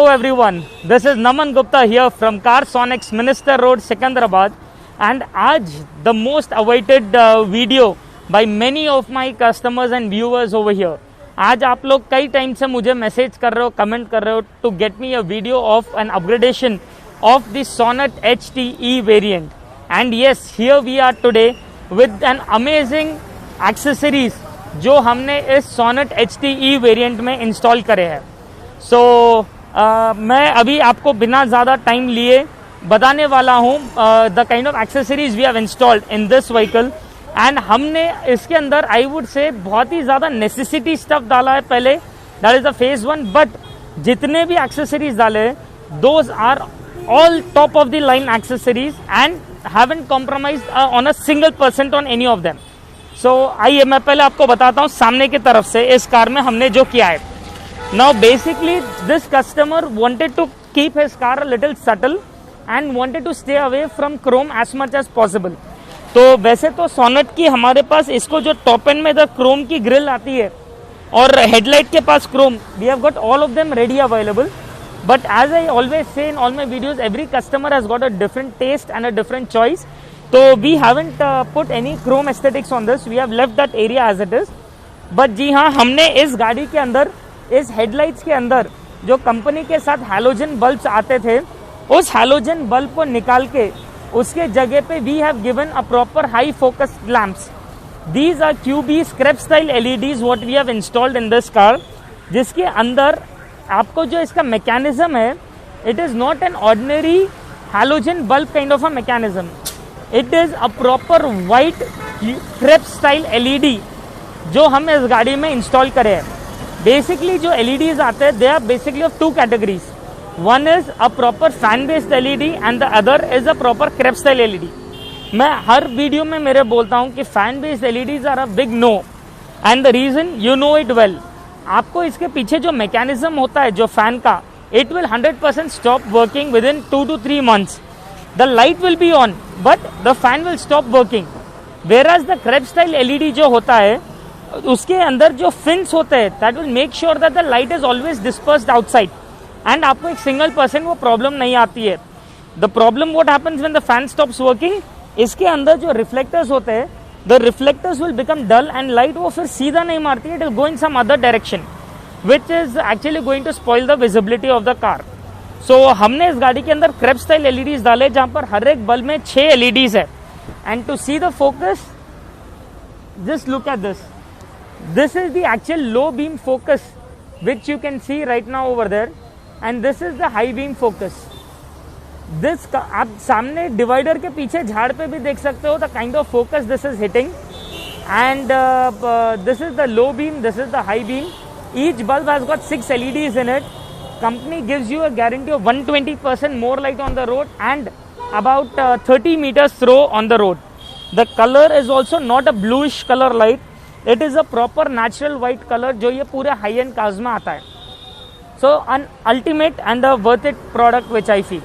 Hello everyone, this is Naman Gupta here from Carsonics Minister Road, Secunderabad, and आज the most awaited video by many of my customers and viewers over here. आज आप लोग कई time से मुझे message कर रहे हो, कमेंट कर रहे हो to get me a video of an upgradation of the Sonet HTE variant. And yes, here we are today with an amazing accessories जो हमने इस Sonet HTE variant में इंस्टॉल करे हैं. So मैं अभी आपको बिना ज़्यादा टाइम लिए बताने वाला हूँ the kind of accessories we have installed in this vehicle. And हमने इसके अंदर आई वुड से बहुत ही ज़्यादा नेसेसिटी स्टफ डाला है पहले, that is the phase 1. But जितने भी एक्सेसरीज डाले those are all top of the line accessories and haven't compromised on a single % on any of them. So आइए मैं पहले आपको बताता हूँ सामने की तरफ से इस कार में हमने जो किया है. Now basically this customer wanted to keep his car a little subtle and wanted to stay away from chrome as much as possible. तो वैसे तो Sonet की हमारे पास इसको जो टॉप एंड में द क्रोम की ग्रिल आती है और हेडलाइट के पास Chrome, we have got all of them ready available. But as I always say in all my videos, every customer has got a different taste and a different choice. So we haven't put any chrome aesthetics on this. We have left that area as it is. But जी हाँ, हमने इस गाड़ी के अंदर इस headlights के अंदर जो कंपनी के साथ हैलोजन बल्ब्स आते थे उस हैलोजन बल्ब को निकाल के उसके जगह पे we have given a proper high focus lamps. These are QB scrap style LEDs what we have installed in this car, जिसके अंदर आपको जो इसका मैकेनिज्म है it is not an ordinary halogen bulb kind of a mechanism. It is a proper white scrap style LED जो हम इस गाड़ी में इंस्टॉल करे हैं. बेसिकली जो LEDs आते हैं they are basically of 2 categories. One is a proper fan based LED and the other is a proper crepe style LED. मैं हर वीडियो में मेरे बोलता हूं कि fan based LEDs are a big no and the reason you know it well. आपको इसके पीछे जो मैकेनिज्म होता है जो फैन का, it will 100% stop working with in 2 to 3 months. The light will be on but the fan will stop working. Whereas the crepe style LED जो होता है उसके अंदर जो फिन्स होते हैं that will make sure that the light is always dispersed outside and आपको एक सिंगल % वो प्रॉब्लम नहीं आती है. The problem what happens when the fan stops working, इसके अंदर जो रिफ्लेक्टर्स होते हैं the reflectors will become dull and light वो फिर सीधा नहीं मारती है, it will go in some other direction which is actually going to spoil the visibility of the car. सो हमने इस गाड़ी के अंदर क्रेप स्टाइल LEDs डाले जहां पर हर एक बल्ब में 6 LEDs है. And to see the focus, just look at this. This is the actual low beam focus which you can see right now over there, and this is the high beam focus. This आप सामने divider के पीछे झाड़ पे भी देख सकते हो the kind of focus this is hitting, and this is the low beam, this is the high beam. Each bulb has got 6 LEDs in it. Company gives you a guarantee of 120% more light on the road and about 30 meters throw on the road. The color is also not a bluish color light. It is a proper natural white colour जो ये पूरे high end cars में आता है. So an ultimate and a worth it product which I feel.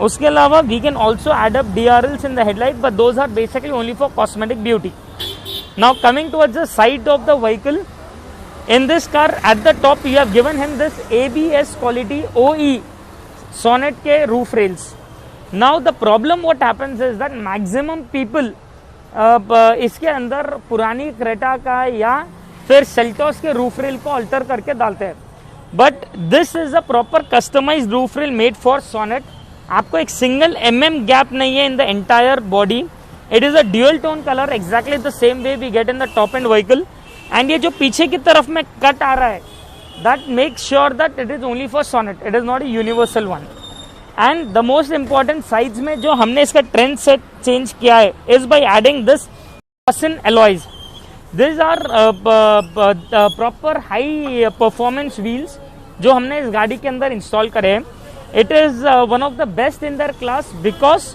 उसके अलावा we can also add up DRLs in the headlight but those are basically only for cosmetic beauty. Now coming towards the side of the vehicle, in this car at the top you have given him this ABS quality OE Sonet के roof rails. Now the problem what happens is that maximum people इसके अंदर पुरानी Creta का या फिर Seltos के roof rail को alter करके डालते हैं. But this is a proper customized roof rail made for Sonet. आपको एक सिंगल गैप नहीं है in the entire body. It is a dual tone colour exactly the same way we get in the top end vehicle. And ये जो पीछे की तरफ में कट आ रहा है that make sure that it is only for Sonet, it is not a universal one. And the most important sides में जो हमने इसका ट्रेंड सेट चेंज किया है is by adding this Gossin alloys. These are proper high performance wheels जो हमने इस गाड़ी के अंदर इंस्टॉल करे हैं. It is one of the best in their class because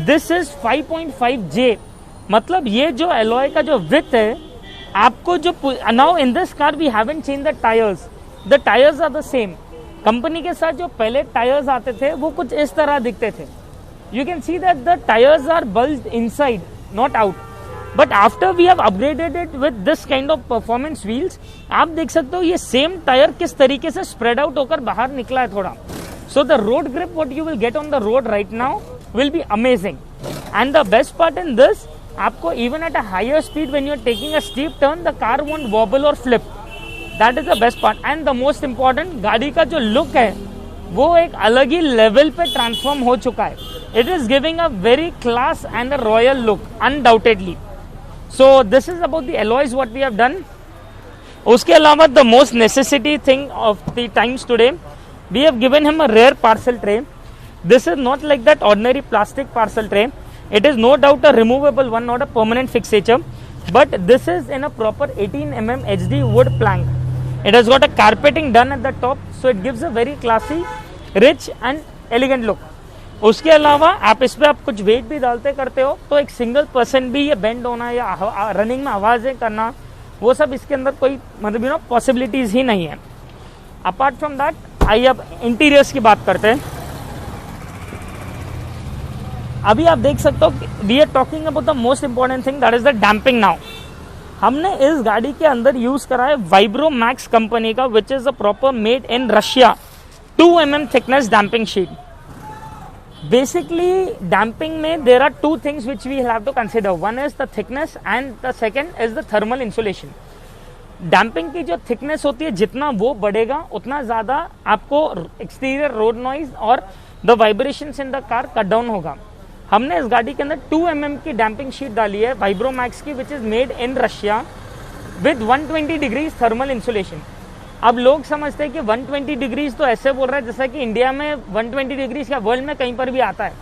this is 5.5J. मतलब ये जो एलॉय का जो विड्थ है आपको जो now in this car we haven't change the tyres. The tyres are the same. Company के साथ जो पहले टायर्स आते थे वो कुछ इस तरह दिखते थे. You can see that the tyres are bulged inside not out. But after we have upgraded it with this kind of performance wheels, आप देख सकते हो ये सेम टायर किस तरीके से स्प्रेड आउट होकर बाहर निकला है थोड़ा. So the road grip what you will get on the road right now will be amazing. And the best part in this, आपको even at a higher speed when you are taking a steep turn, the car won't wobble or flip. That is the best part. And the most important, गाड़ी का जो look है वो एक अलग ही level पे transform हो चुका है. It is giving a very class and a royal look, undoubtedly. So this is about the alloys what we have done. उसके अलावा the most necessity thing of the times today, we have given him a rare parcel tray. This is not like that ordinary plastic parcel tray. It is no doubt a removable one, not a permanent fixature, but this is in a proper 18 mm HD wood plank. It has got a carpeting done at the top, so it gives a very classy, rich and elegant look. उसके अलावा आप इस पे आप कुछ wait भी डालते करते हो तो एक सिंगल पर्सन भी ये बेंड होना या रनिंग में आवाजें करना, वो सब इसके अंदर कोई मतलब पॉसिबिलिटीज ही नहीं है. अपार्ट फ्रॉम दैट आइए अब इंटीरियर्स की बात करते हैं. अभी आप देख सकते हो we are talking about the most important thing, that is the damping. Now हमने इस गाड़ी के अंदर यूज करा है वाइब्रोमैक्स कंपनी का, which is a proper made in Russia 2 mm thickness damping sheet. Basically damping में there are 2 things which we have to consider. One is the thickness and the second is the thermal insulation. Damping की जो thickness होती है जितना वो बढ़ेगा उतना ज्यादा आपको एक्सटीरियर रोड नॉइज और the vibrations in the car cut down होगा. हमने इस गाड़ी के अंदर 2 mm की डैम्पिंग शीट डाली है वाइब्रोमैक्स की, which is made in Russia with 120 degrees thermal insulation. अब लोग समझते हैं कि 120 डिग्रीज तो ऐसे बोल रहा है जैसा कि इंडिया में 120 डिग्रीज का वर्ल्ड में कहीं पर भी आता है.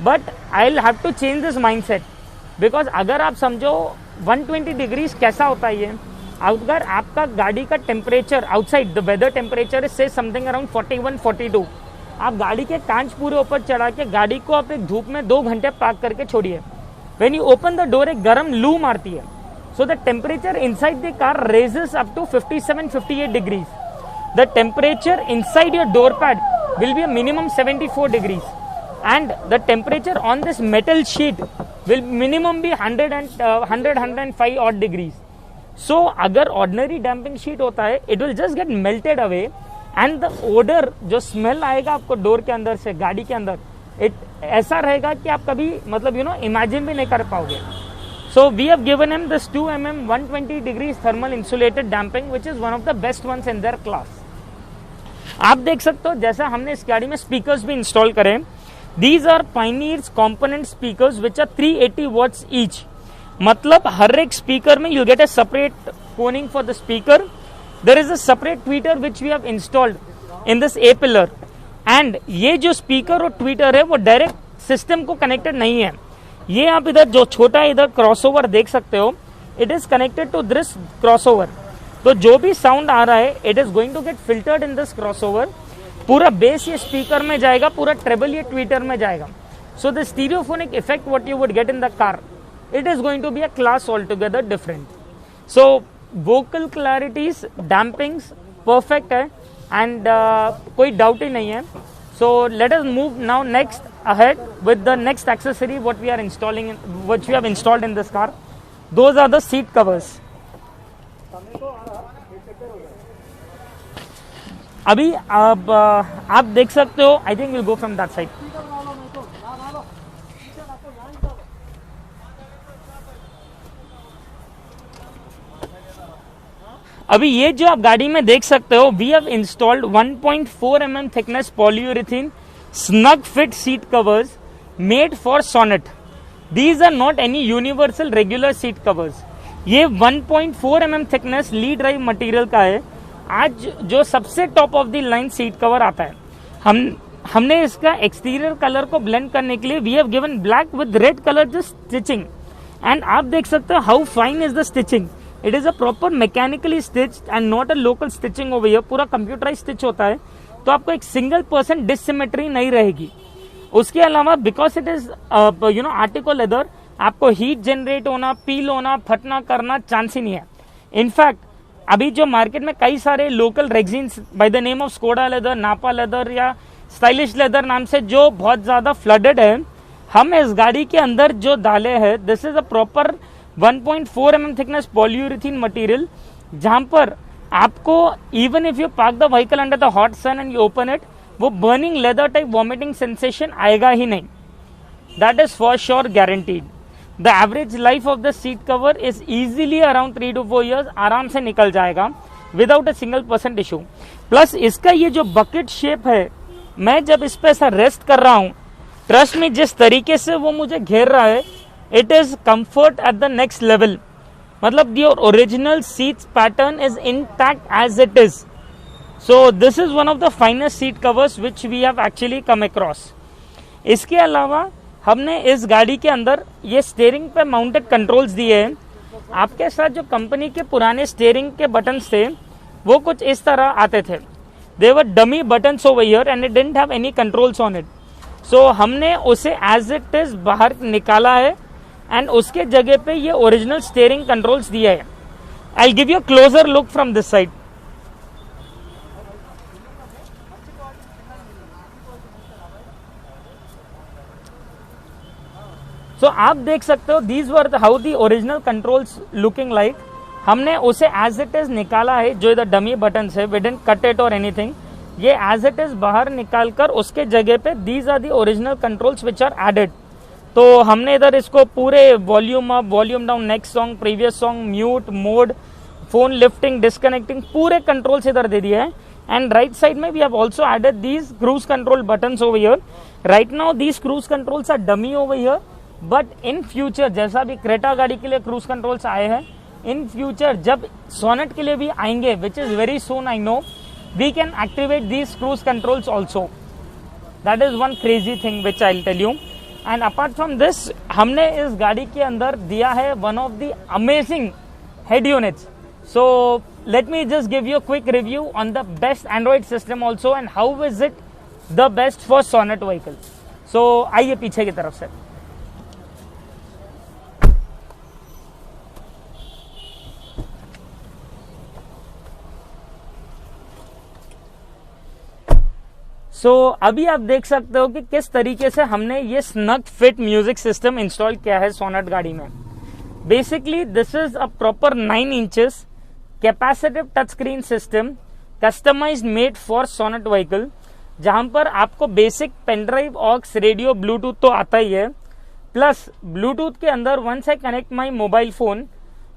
But I will have to change this mindset, because अगर आप समझो 120 डिग्रीज कैसा होता है ये, अगर आपका गाड़ी का temperature outside the weather temperature is say something around 41-42, आप गाड़ी के कांच पूरे ऊपर चढ़ा के गाड़ी को आप एक धूप में 2 घंटे पार्क करके छोड़िए. When you open the door एक गर्म लू मारती है. So the temperature inside the car raises up to 57-58 degrees. The temperature inside your door pad will be a minimum 74 degrees. And the temperature on this metal sheet will minimum be 105 odd degrees. So अगर ordinary damping sheet होता है, it will just get melted away and the odor जो smell आएगा आपको door के अंदर से गाड़ी के अंदर, ऐसा रहेगा कि आप कभी मतलब imagine भी नहीं कर पाओगे. So we have given him this 2 mm 120 degrees thermal insulated damping, which is one of the best ones in their class. आप देख सकते हो जैसा हमने इस गाड़ी में स्पीकर्स भी इंस्टॉल करे. These are Pioneer's component speakers which are 380 watts each. मतलब हर एक स्पीकर में you get a separate coning for the speaker. There is a separate tweeter which we have installed in this A pillar. And ये जो speaker और Twitter है वो direct system को connected नहीं है. ये आप इधर जो छोटा इधर क्रॉसओवर देख सकते हो, it is connected to this crossover. तो जो भी साउंड आ रहा है it is going to get filtered in this crossover. पूरा बेस ये स्पीकर में जाएगा, पूरा ट्रेबल ये ट्वीटर में जाएगा. So the stereophonic effect what you would get in the car, it is going to be a class all together different. So vocal clarities dampings perfect है and कोई doubt ही नहीं है. So let us move now next ahead with the next accessory what we are installing, which we have installed in this car. Those are the seat covers. अभी आप देख सकते हो. I think we'll go from that side. अभी ये जो आप गाड़ी में देख सकते हो, we have installed 1.4 mm thickness polyurethane snug fit seat covers made for Sonet. These are not any universal regular seat covers. ये 1.4 mm थिकनेस ली ड्राइव मटेरियल का है. आज जो सबसे top of the line seat cover आता है, हमने इसका एक्सटीरियर कलर को ब्लेंड करने के लिए we have given black with red colour just stitching. And आप देख सकते हो how fine is the stitching. It is a proper mechanically stitched and not a local stitching over here. पूरा computerise stitch होता है, तो आपको एक सिंगल % डिससिमेट्री नहीं रहेगी. उसके अलावा because it is article leather, आपको हीट जनरेट होना, पील होना, फटना करना चांस ही नहीं है. इनफैक्ट अभी जो मार्केट में कई सारे local rexines by the name of Skoda leather, napa leather या स्टाइलिश लेदर नाम से जो बहुत ज्यादा फ्लडेड है, हम इस गाड़ी के अंदर जो डाले हैं, this is a proper 1.4 mm thickness polyurethane material, जहां पर आपको even if you park the vehicle under the hot sun and you open it, वो burning leather type vomiting sensation आएगा ही नहीं. That is for sure guaranteed. The average life of the seat cover is easily around 3 to 4 years, आराम से निकल जाएगा without a single % issue. Plus इसका ये जो बकेट शेप है, मैं जब इस पे ऐसा रेस्ट कर रहा हूं, ट्रस्ट में जिस तरीके से वो मुझे घेर रहा है, it is comfort at the next level. मतलब your original seats pattern is intact as it is. So this is one of the finest seat covers which we have actually come across. इसके अलावा हमने इस गाड़ी के अंदर ये steering पे माउंटेड कंट्रोल्स दिए हैं. आपके साथ जो कंपनी के पुराने स्टीयरिंग के बटन्स थे वो कुछ इस तरह आते थे. They were dummy buttons over here and it didn't have any controls on it. So हमने उसे एज इट इज बाहर निकाला है एंड उसके जगह पे ये ओरिजिनल स्टीयरिंग कंट्रोल्स दिया है. I give you closer look from this side. So आप देख सकते हो these were how the original controls looking like. हमने उसे एज इट इज निकाला है. जो इधर डमी बटन है, वी डिडंट कट इट और एनीथिंग. ये एज इट इज बाहर निकाल कर उसके जगह पे these are the original controls which are added. तो हमने इधर इसको पूरे volume up, volume down, next song, previous song, mute, mode, phone lifting, disconnecting, पूरे कंट्रोल्स इधर दे दिए हैं. एंड राइट साइड में we have also added these cruise control buttons over here. Right now these cruise controls are dummy over here, but in future जैसा भी Creta गाड़ी के लिए क्रूज कंट्रोल्स आए हैं, इन फ्यूचर जब सोनेट के लिए भी आएंगे, which is very soon I know, we can activate these cruise controls also. That is one crazy thing which I will tell you. And apart from this, हमने इस गाड़ी के अंदर दिया है one of the amazing head units. So let me just give you quick review on the best android system also and how is it the best for Sonet vehicle. So आइए पीछे की तरफ से. सो अभी आप देख सकते हो कि किस तरीके से हमने ये snug fit music system install किया है सोनेट गाड़ी में. Basically this is a proper 9 inches capacitive touch screen system, customized made for Sonet vehicle, जहां पर आपको basic pendrive, aux, radio, Bluetooth तो आता ही है. प्लस ब्लूटूथ के अंदर once I connect my mobile phone,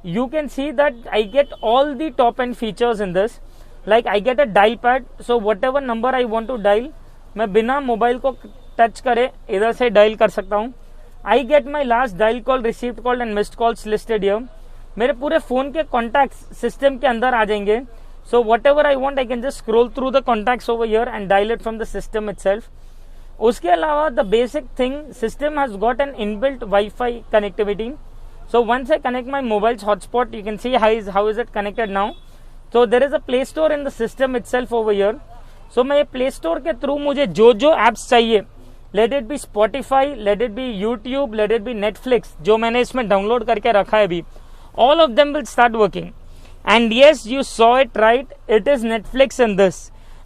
you can see that I get all the top end features in this. Like I get a dial pad, so whatever number I want to dial, मैं बिना mobile को touch करे इधर से dial कर सकता हूँ. I get my last dial call, received call and missed calls listed here. मेरे पूरे फोन के कॉन्टैक्ट्स सिस्टम के अंदर आ जाएंगे. So whatever I want, I can just scroll through the contacts over here and dial it from the system itself. उसके अलावा the basic thing, system has got an inbuilt Wi-Fi connectivity. So once I connect my mobile's hotspot, you can see how is it connected now. So there is a Play Store in the system itself over here. So मैं ये Play Store के through मुझे जो जो apps चाहिए, let it be Spotify, let it be YouTube, let it be Netflix, जो मैंने इसमें डाउनलोड करके रखा है अभी, all of them will start working. And yes, you saw it right, it is Netflix in this.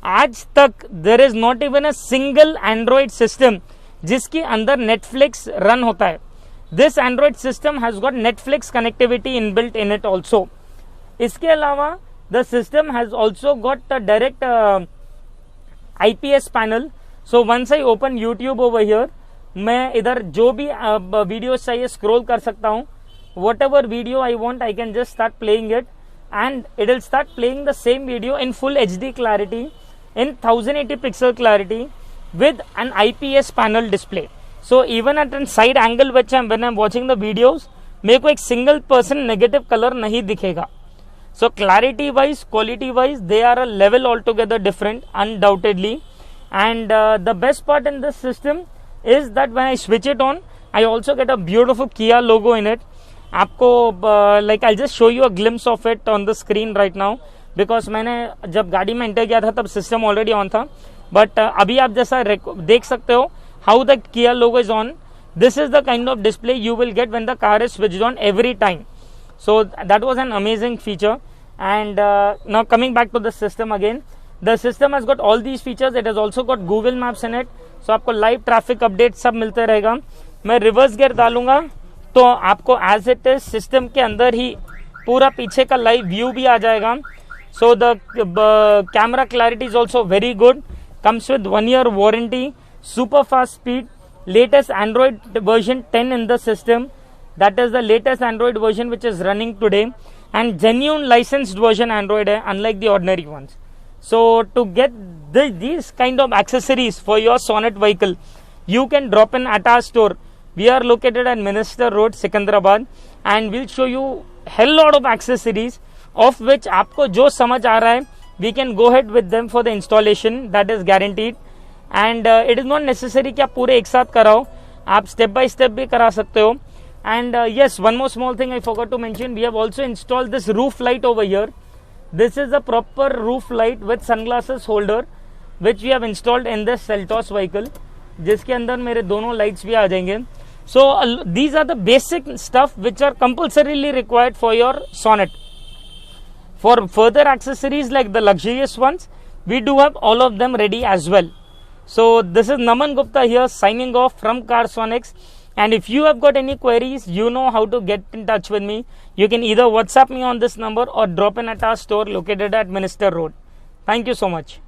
आज तक there is not even a single Android system जिसके अंदर Netflix रन होता है. This Android system has got Netflix connectivity inbuilt in it also. इसके अलावा the system has also got a direct IPS panel. So once I open YouTube over here, मैं इधर जो भी वीडियोस चाहिए स्क्रॉल कर सकता हूँ. Whatever video I want, I can just start playing it, and it will start playing the same video in full HD clarity, in 1080 pixel clarity, with an IPS panel display. So even at a side angle when I'm watching the videos, मेरे को एक single person negative color नहीं दिखेगा. So clarity wise, quality wise, they are a level altogether different, undoubtedly. And the best part in this system is that when I switch it on, I also get a beautiful Kia logo in it. आपको like I'll just show you a glimpse of it on the screen right now, because मैंने जब गाड़ी में enter किया था तब system already on था, but अभी आप जैसा देख सकते हो how the Kia logo is on. This is the kind of display you will get when the car is switched on every time. So that was an amazing feature. And now coming back to the system again, the system has got all these features. It has also got Google Maps in it. So आपको live traffic update सब मिलते रहेगा. मैं reverse gear डालूंगा तो आपको as it is system के अंदर ही पूरा पीछे का लाइव व्यू भी आ जाएगा. So the camera clarity is also very good. comes with 1 year warranty, super fast speed, latest Android version 10 in the system. That is the latest Android version which is running today, and genuine licensed version Android hai, unlike the ordinary ones. So to get these kind of accessories for your Sonet vehicle, you can drop in at our store. We are located at Minister Road, Secunderabad, and we'll show you hell lot of accessories, of which आपको जो समझ आ रहा है, we can go ahead with them for the installation, that is guaranteed. And it is not necessary कि आप पूरे एक साथ कराओ, आप step by step भी करा सकते हो. And yes, one more small thing I forgot to mention, we have also installed this roof light over here. This is a proper roof light with sunglasses holder which we have installed in this Seltos vehicle, जिसके अंदर मेरे दोनों lights भी आ जाएंगे. So these are the basic stuff which are compulsorily required for your Sonet. For further accessories like the luxurious ones, we do have all of them ready as well. So this is Naman Gupta here signing off from Carsonics. And if you have got any queries, you know how to get in touch with me. You can either WhatsApp me on this number or drop in at our store located at Minister Road. Thank you so much.